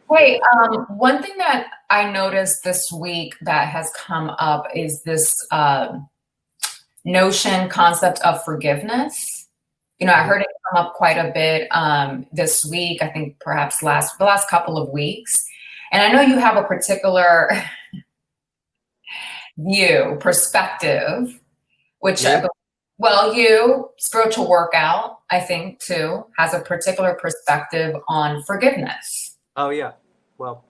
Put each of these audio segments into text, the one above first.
Hey, one thing that I noticed this week that has come up is this notion, concept of forgiveness. I Mhm. heard it come up quite a bit this week. I think perhaps the last couple of weeks, and I know you have a particular perspective, which Me? you spiritual workout, I think too, has a particular perspective on forgiveness. Oh, yeah. Well,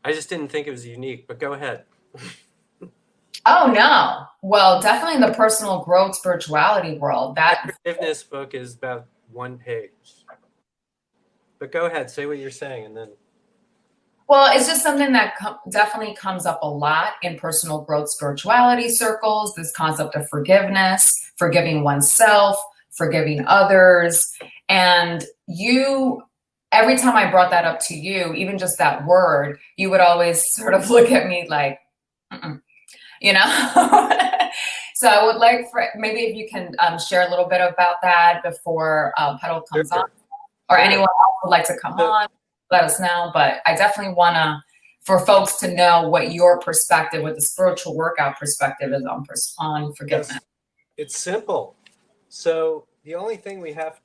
I just didn't think it was unique, but go ahead. Oh no. Well, definitely in the personal growth spirituality world, My that forgiveness book is about 1 page. But go ahead, say what you're saying, and then well, it's just something that definitely comes up a lot in personal growth spirituality circles, this concept of forgiveness, forgiving oneself, forgiving others. And you, every time I brought that up to you, even just that word, you would always sort of look at me like, mm-mm, you know? So I would like for maybe if you can share a little bit about that before Petal comes on, sure, or sure. anyone else would like to come So, on, let us know. But I definitely want to, for folks to know what your perspective, what the spiritual workout perspective is on forgiveness. yes, it's simple. So the only thing we have,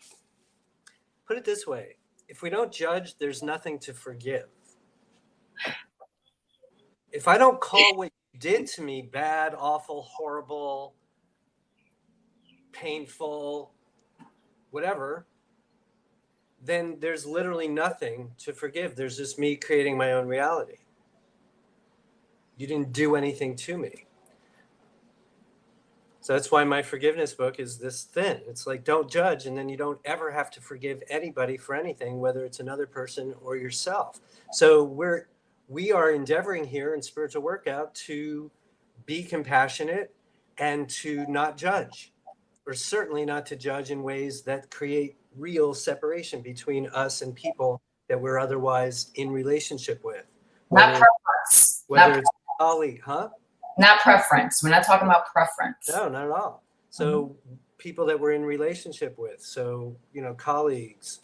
put it this way, if we don't judge, there's nothing to forgive. If I don't call what you did to me bad, awful, horrible, painful, whatever, then there's literally nothing to forgive. There's just me creating my own reality. You didn't do anything to me. So that's why my forgiveness book is this thin. It's like, don't judge, and then you don't ever have to forgive anybody for anything, whether it's another person or yourself. So we are endeavoring here in spiritual workout to be compassionate and to not judge, or certainly not to judge in ways that create real separation between us and people that we're otherwise in relationship with, Not whether preference. whether it's a colleague, huh? Not preference. We're not talking about preference. No, not at all. Mhm. So people that we're in relationship with, so colleagues,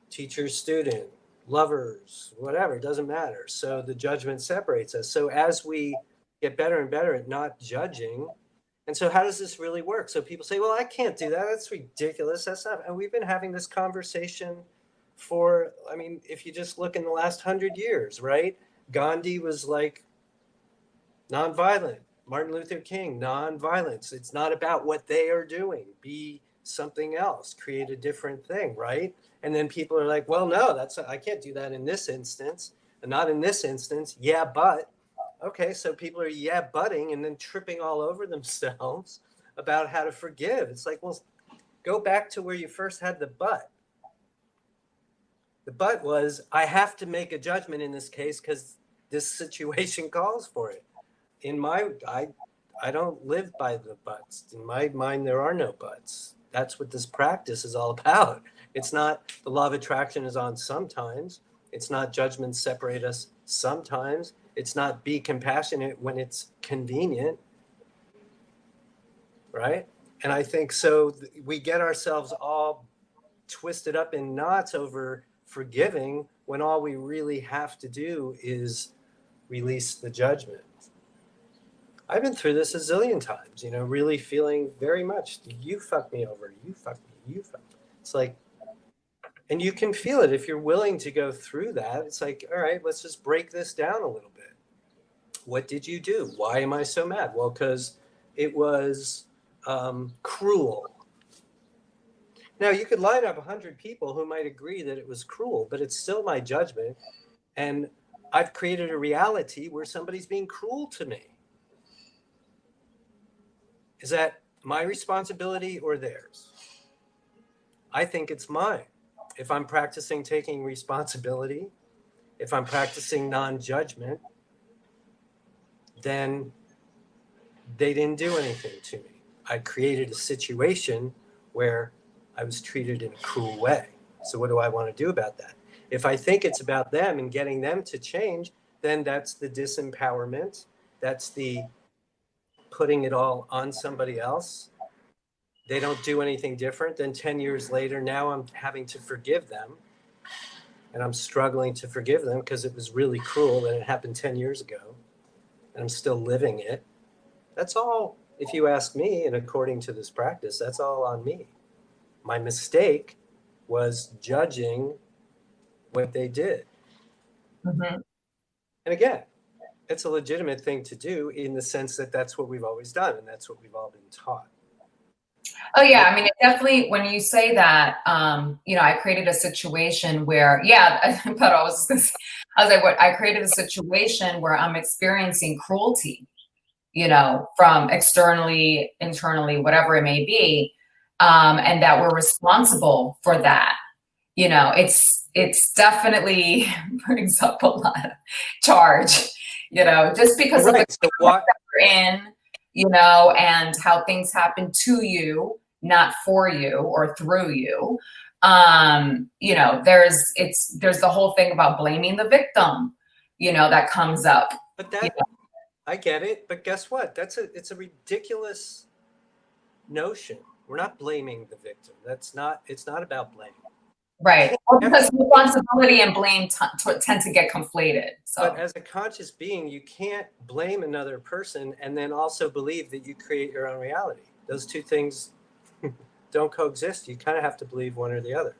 teachers, student, lovers, whatever, it doesn't matter. So the judgment separates us. So as we get better and better at not judging, and so how does this really work? So people say, well, I can't do that. That's ridiculous. That's not, and we've been having this conversation for, I mean, if you just look in the last 100 years, right? Gandhi was like nonviolent. Martin Luther King, nonviolence. It's not about what they are doing. Be something else. Create a different thing, right? And then people are like, well, no, I can't do that in this instance, and not in this instance. Yeah, but okay, so people are yeah butting and then tripping all over themselves about how to forgive. It's like, well, go back to where you first had the but. The but was I have to make a judgment in this case because this situation calls for it. In my I don't live by the buts. In my mind, there are no buts. That's what this practice is all about. It's not the law of attraction is on sometimes. It's not judgments separate us sometimes. It's not be compassionate when it's convenient, right? And I think so we get ourselves all twisted up in knots over forgiving when all we really have to do is release the judgment. I've been through this a zillion times, really feeling very much, you fucked me over, you fucked me, you fucked me. It's like, and you can feel it if you're willing to go through that. It's like, all right, let's just break this down a little bit. What did you do? Why am I so mad? Well, because it was cruel. Now, you could line up 100 people who might agree that it was cruel, but it's still my judgment. And I've created a reality where somebody's being cruel to me. Is that my responsibility or theirs? I think it's mine. If I'm practicing taking responsibility, if I'm practicing non judgment, then they didn't do anything to me. I created a situation where I was treated in a cruel way. So, what do I want to do about that? If I think it's about them and getting them to change, then that's the disempowerment. That's the putting it all on somebody else. They don't do anything different. Then 10 years later, now I'm having to forgive them. and I'm struggling to forgive them because it was really cruel and it happened 10 years ago and I'm still living it. That's all, if you ask me, and according to this practice, that's all on me. My mistake was judging what they did. Mhm. And again, it's a legitimate thing to do in the sense that that's what we've always done and that's what we've all been taught. Oh yeah, I mean, it definitely, when you say that, you know, I created a situation where, yeah, but I was gonna say, I was like, what, I created a situation where I'm experiencing cruelty, you know, from externally, internally, whatever it may be, and that we're responsible for that. You know, it's definitely brings up a lot of charge, you know, just because of the Right. So what? you're in, you know, and how things happen to you, not for you or through you. You know, there's the whole thing about blaming the victim, you know, that comes up. But You that, I get it, but guess what? It's a ridiculous notion. We're not blaming the victim. It's not about blame. right. Well, because responsibility and blame tend to get conflated. But So, as a conscious being, you can't blame another person and then also believe that you create your own reality. Those two things don't coexist. You kind of have to believe one or the other.